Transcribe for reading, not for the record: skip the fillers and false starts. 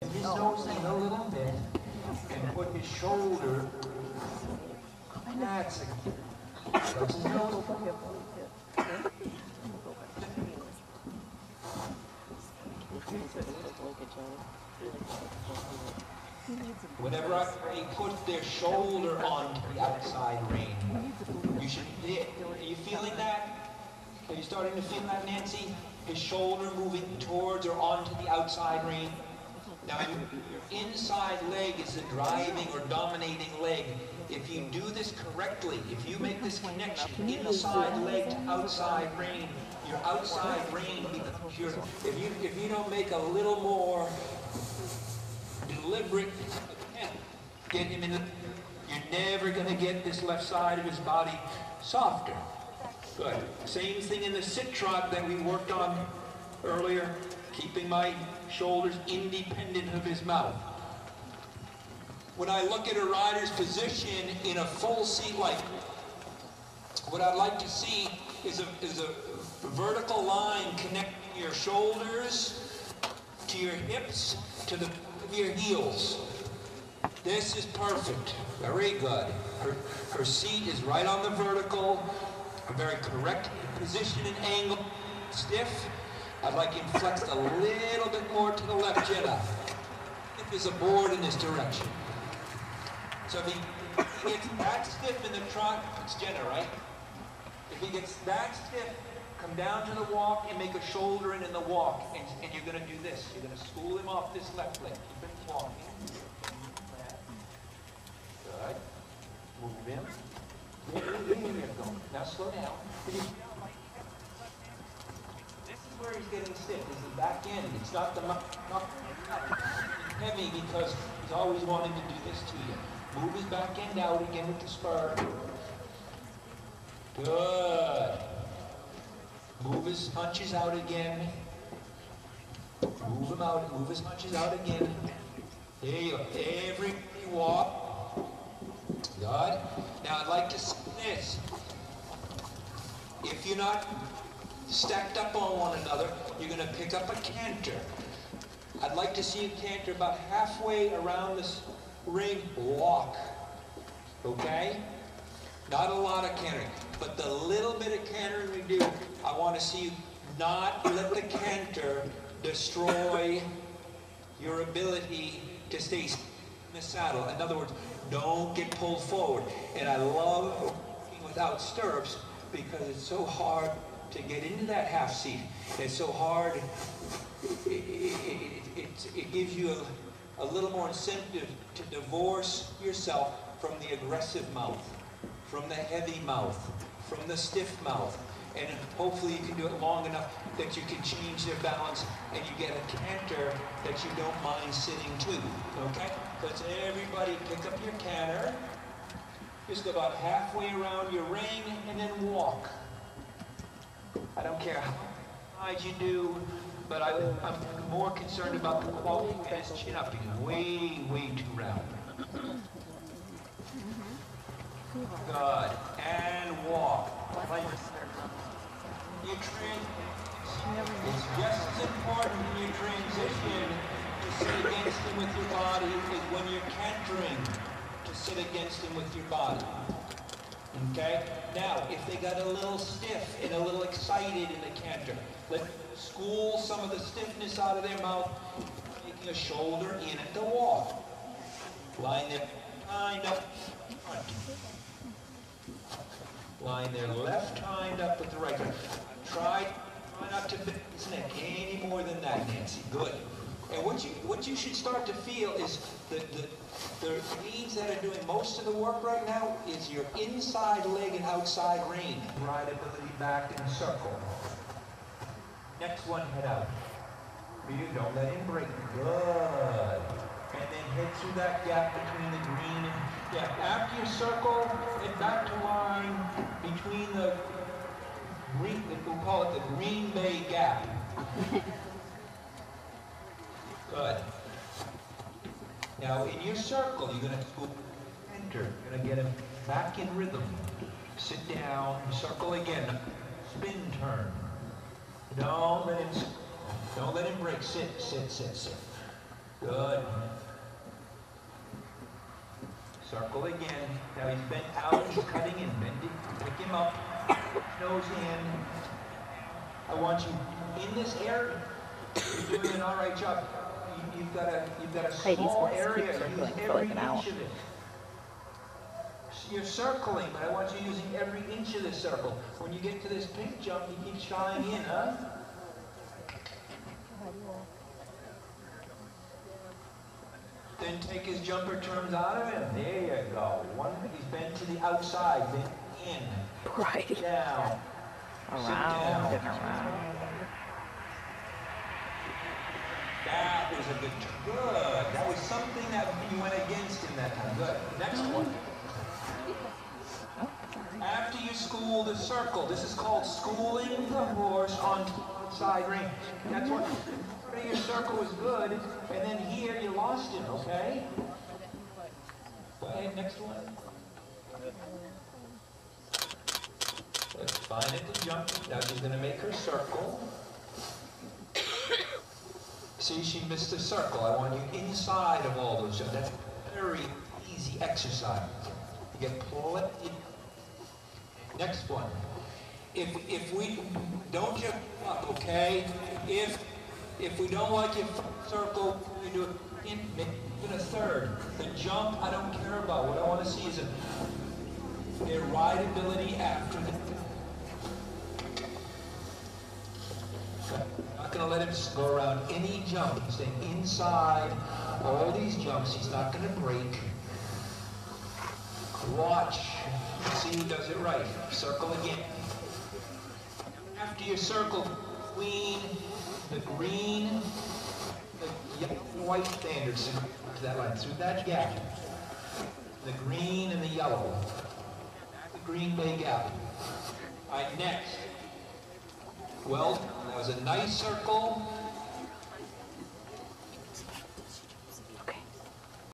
his nose in a little bit and put his shoulder. That's it. That's his nose. Whenever he puts their shoulder onto the outside rein, you should. Are you feeling that? Are you starting to feel that, Nancy? His shoulder moving towards or onto the outside rein. Now, your inside leg is the driving or dominating leg. If you do this correctly, if you make this connection, inside leg to outside rein, your outside rein becomes your. If you don't make a little more deliberate attempt, get him in the. You're never going to get this left side of his body softer. Good. Same thing in the sit trot that we worked on earlier, keeping my shoulders independent of his mouth. When I look at a rider's position in a full seat like, what I'd like to see is a vertical line connecting your shoulders to your hips to the of your heels. This is perfect. Very good. Her seat is right on the vertical. A very correct position and angle. Stiff. I'd like him flexed a little bit more to the left, Jenna. If there's a board in this direction. So if he gets that stiff in the trot, it's Jenna, right? If he gets that stiff, come down to the walk and make a shoulder in the walk. And you're going to do this. You're going to school him off this left leg. Keep him walking. Good. Move him. There you go. Now slow down. This is where he's getting stiff. Is the back end. It's not the not heavy because he's always wanting to do this to you. Move his back end out again with the spur. Good. Move his hunches out again. Move him out. Move his hunches out again. There you go. Every walk. Good. Now I'd like to see this. If you're not stacked up on one another, you're going to pick up a canter. I'd like to see you canter about halfway around this ring. Walk. Okay? Not a lot of cantering, but the little bit of cantering we do, I want to see you not let the canter destroy your ability to stay in the saddle. In other words, don't get pulled forward. And I love walking without stirrups because it's so hard to get into that half seat. It's so hard. It gives you a little more incentive to divorce yourself from the aggressive mouth, from the heavy mouth, from the stiff mouth. And hopefully you can do it long enough that you can change their balance and you get a canter that you don't mind sitting to. Okay? So it's everybody pick up your canter. Just go about halfway around your ring and then walk. I don't care how high you do, but I'm more concerned about the quality of his chin up because way too round. Good. And walk. It's just as important in your transition to sit against him with your body as when you're cantering to sit against him with your body. Okay? Now, if they got a little stiff and a little excited in the canter, let's school some of the stiffness out of their mouth, making a shoulder in at the walk. Line their hind up front. Line their left hind up with the right hind. Try not to bend his neck any more than that, Nancy. Good. And what you should start to feel is the knees that are doing most of the work right now is your inside leg and outside rein. Rideability back in a circle. Next one, head out. You don't let him break. Good. And then head through that gap between the green and after you circle, head back to line between the green, we'll call it the Green Bay Gap. Good. Now in your circle, you're going to enter. You're going to get him back in rhythm. Sit down, circle again. Spin turn. Don't let him break. Sit. Good. Circle again. Now he's bent out, he's cutting in. Bend it, pick him up, nose in. I want you in this area. You're doing an all right job. You've got a small area. Use every inch of it. You're circling, but I want you using every inch of this circle. When you get to this pink jump, you keep shying in, huh? Then take his jumper terms out of him. There you go. He's bent to the outside, then in. Right. Down. Around and around. That was a good. That was something that you went against him that time. Good. Next one. After you school the circle, this is called schooling the horse on side range. That's what part of your circle was good, and then here you lost him, okay? Go ahead, next one. Let's find it to jump. Now she's going to make her circle. See, she missed a circle. I want you inside of all those jumps. That's a very easy exercise. You get pull it in. Next one. If we don't jump up, okay? If we don't like your circle, we do it in a third. The jump, I don't care about. What I want to see is their rideability after the. I'm not going to let him go around any jump. He's staying inside all these jumps. He's not going to break. Watch. See who does it right. Circle again. After your circle, between the green, the yellow, white standards to that line, through that gap. The green and the yellow. The green bay gap. All right, next. Well, that was a nice circle.